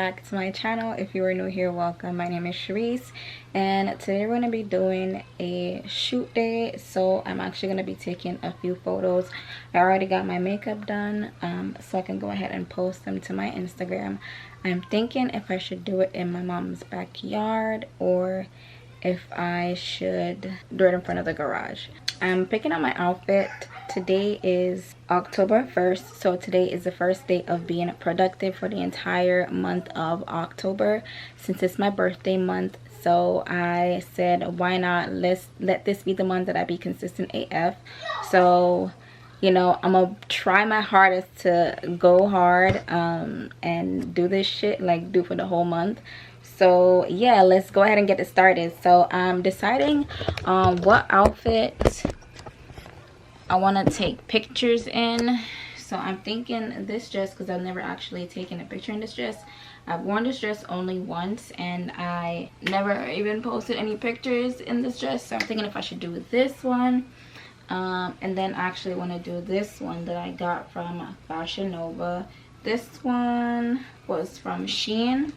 back to my channel. If you are new here, welcome. My name is Sharice, and today we're going to be doing a shoot day. So I'm actually going to be taking a few photos. I already got my makeup done, so I can go ahead and post them to my Instagram. I'm thinking if I should do it in my mom's backyard or if I should do it in front of the garage. I'm picking out my outfit. Today is October 1st, so today is the first day of being productive for the entire month of October, since it's my birthday month. So I said, why not let this be the month that I be consistent AF. So, you know, I'm gonna try my hardest to go hard and do this shit, like do for the whole month. So yeah, let's go ahead and get it started. So I'm deciding what outfit I want to take pictures in. So I'm thinking this dress, because I've never actually taken a picture in this dress. I've worn this dress only once and I never even posted any pictures in this dress. So I'm thinking if I should do this one, and then I actually want to do this one that I got from Fashion Nova. This one was from Shein.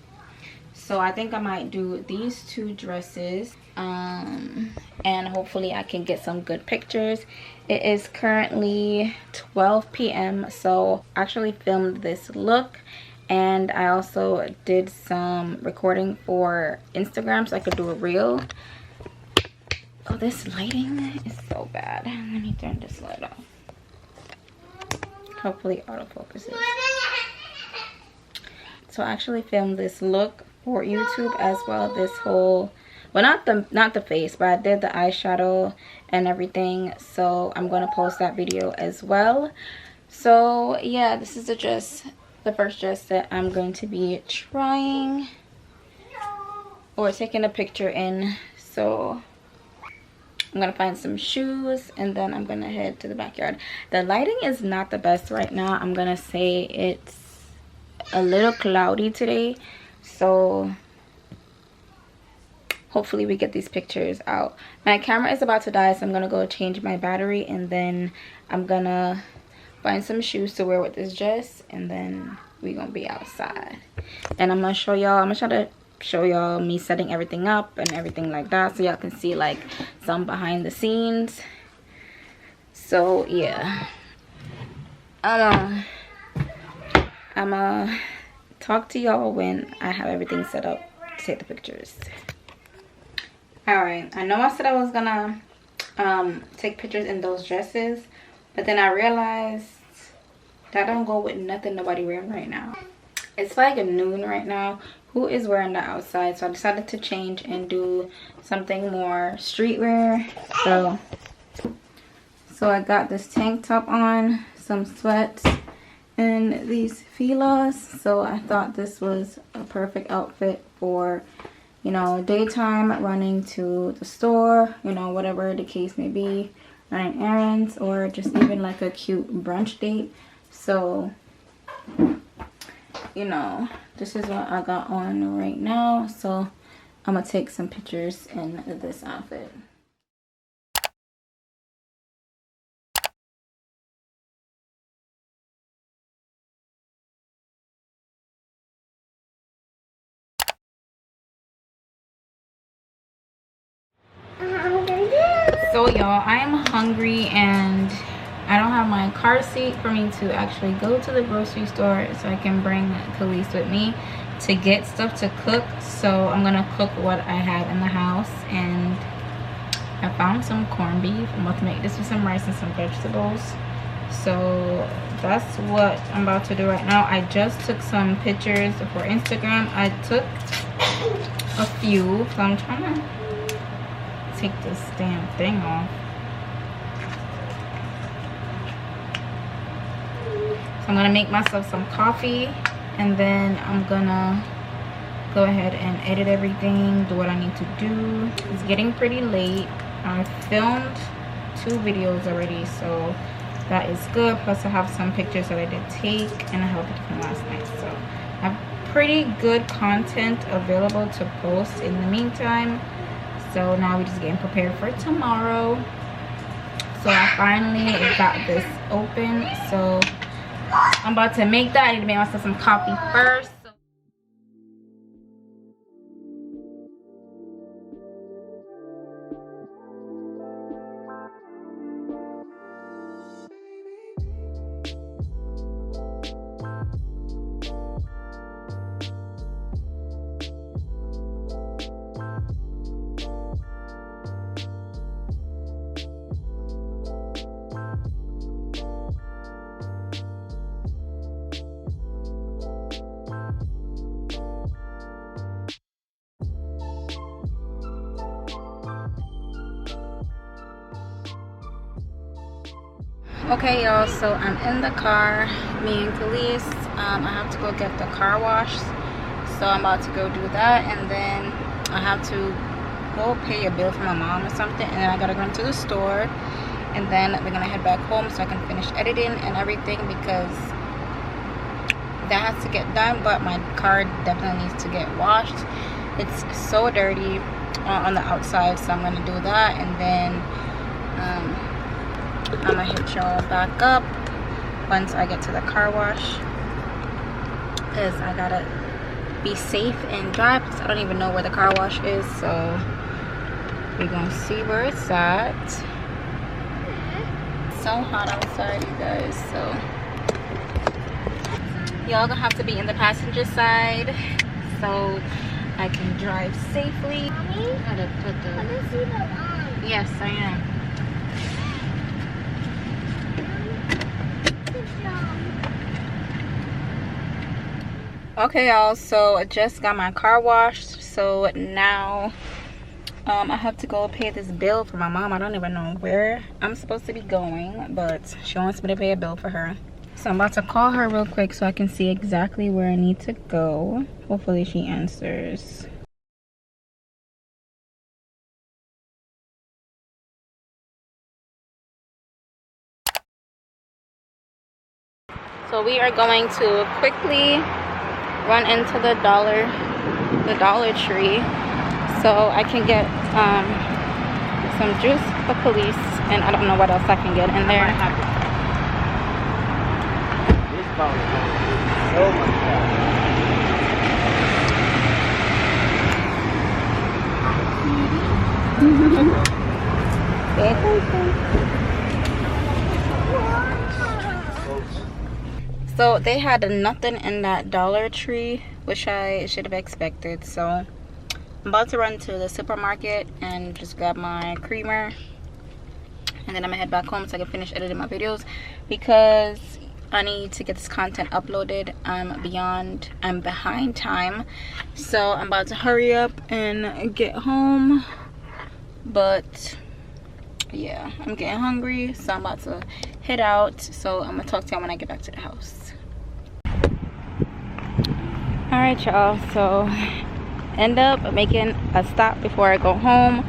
So I think I might do these two dresses, and hopefully I can get some good pictures. It is currently 12 p.m. so I actually filmed this look, and I also did some recording for Instagram so I could do a reel. Oh, this lighting is so bad. Let me turn this light off. Hopefully autofocus it. So I actually filmed this look for YouTube as well. This whole, well, not the face, but I did the eyeshadow and everything. So I'm gonna post that video as well. So yeah, this is the first dress that I'm going to be trying or taking a picture in. So I'm gonna find some shoes and then I'm gonna head to the backyard. The lighting is not the best right now. I'm gonna say it's a little cloudy today, so hopefully we get these pictures out. My camera is about to die, so I'm gonna go change my battery, and then I'm gonna find some shoes to wear with this dress, and then we're gonna be outside. And I'm gonna try to show y'all me setting everything up and everything like that, so y'all can see like some behind the scenes. So yeah, I'm gonna talk to y'all when I have everything set up to take the pictures. Alright, I know I said I was gonna take pictures in those dresses, but then I realized that don't go with nothing nobody wearing right now. It's like noon right now. Who is wearing that outside? So I decided to change and do something more streetwear. So I got this tank top on, some sweats, and these filas. So I thought this was a perfect outfit for, you know, daytime, running to the store, you know, whatever the case may be, running errands, or just even like a cute brunch date. So, you know, this is what I got on right now. So I'm gonna take some pictures in this outfit. So y'all, I am hungry and I don't have my car seat for me to actually go to the grocery store so I can bring Khalees with me to get stuff to cook. So I'm gonna cook what I have in the house, and I found some corned beef. I'm about to make this with some rice and some vegetables. So that's what I'm about to do right now. I just took some pictures for Instagram. I took a few, so I'm trying to take this damn thing off. So I'm gonna make myself some coffee, and then I'm gonna go ahead and edit everything, do what I need to do. It's getting pretty late. I filmed 2 videos already, so that is good. Plus I have some pictures that I did take, and I have it from last night. So I have pretty good content available to post in the meantime. So now we're just getting prepared for tomorrow. So I finally got this open. So I'm about to make that. I need to make myself some coffee first. Okay, y'all, so I'm in the car, me and Khalees. I have to go get the car washed, so I'm about to go do that, and then I have to go pay a bill for my mom or something, and then I gotta run to the store, and then we're gonna head back home so I can finish editing and everything, because that has to get done. But my car definitely needs to get washed. It's so dirty on the outside, so I'm gonna do that, and then I'm gonna hit y'all back up once I get to the car wash, because I gotta be safe and drive, because I don't even know where the car wash is, so we're gonna see where it's at. It's so hot outside, you guys, so y'all gonna have to be in the passenger side so I can drive safely. Mommy? Gotta put the... Let me see the arm. Yes, I am. Okay, y'all, so I just got my car washed, so now I have to go pay this bill for my mom. I don't even know where I'm supposed to be going, but she wants me to pay a bill for her. So I'm about to call her real quick so I can see exactly where I need to go. Hopefully she answers. So we are going to quickly run into the Dollar Tree so I can get some juice for police, and I don't know what else I can get in there. This phone is so much So they had nothing in that Dollar Tree, which I should have expected. So I'm about to run to the supermarket and just grab my creamer, and then I'm gonna head back home so I can finish editing my videos, because I need to get this content uploaded. I'm behind time, so I'm about to hurry up and get home. But yeah, I'm getting hungry, so I'm about to head out. So I'm gonna talk to y'all when I get back to the house. All right, y'all, so end up making a stop before I go home.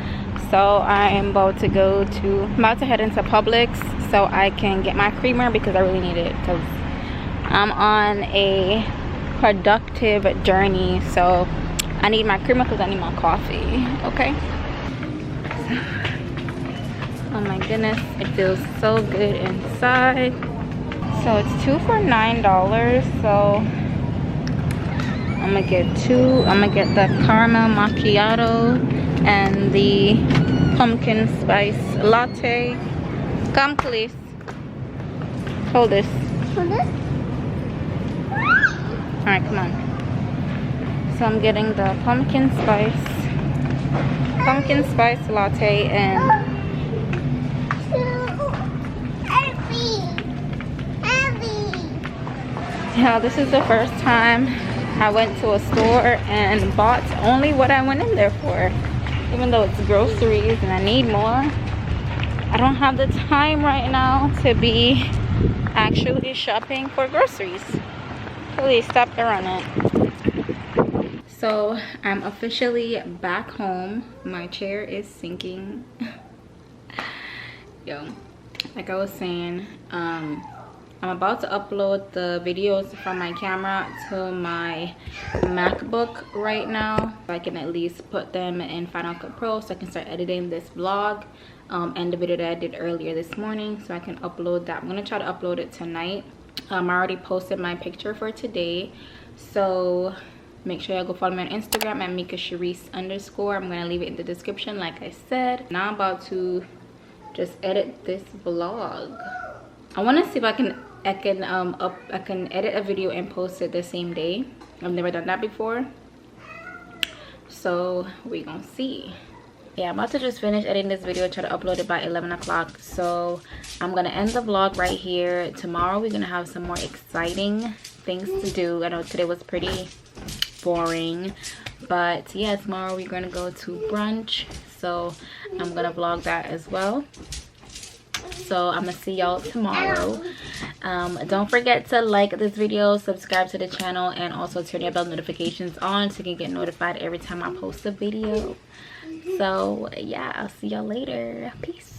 So I am about to head into Publix so I can get my creamer, because I really need it, because I'm on a productive journey. So I need my creamer because I need my coffee. Okay. Oh my goodness, it feels so good inside. So it's 2 for $9, so I'm gonna get two. I'm gonna get the caramel macchiato and the pumpkin spice latte. Come, please. Hold this. Hold this? Alright, come on. So I'm getting the pumpkin spice latte, and yeah, this is the first time I went to a store and bought only what I went in there for. Even though it's groceries and I need more, I don't have the time right now to be actually shopping for groceries. Please stop running. So I'm officially back home. My chair is sinking. Yo, like I was saying, I'm about to upload the videos from my camera to my MacBook right now, so I can at least put them in Final Cut Pro so I can start editing this vlog and the video that I did earlier this morning, so I can upload that. I'm gonna try to upload it tonight. I already posted my picture for today, so make sure y'all go follow me on Instagram at MikaSharice_. I'm gonna leave it in the description like I said. Now I'm about to just edit this vlog. I want to see if I can edit a video and post it the same day. I've never done that before, so we gonna see. Yeah, I'm about to just finish editing this video and try to upload it by 11 o'clock. So I'm gonna end the vlog right here. Tomorrow we're gonna have some more exciting things to do. I know today was pretty boring, but yeah, tomorrow we're gonna go to brunch, so I'm gonna vlog that as well. So I'm gonna see y'all tomorrow. Don't forget to like this video, subscribe to the channel, and also turn your bell notifications on so you can get notified every time I post a video. So yeah, I'll see y'all later. Peace.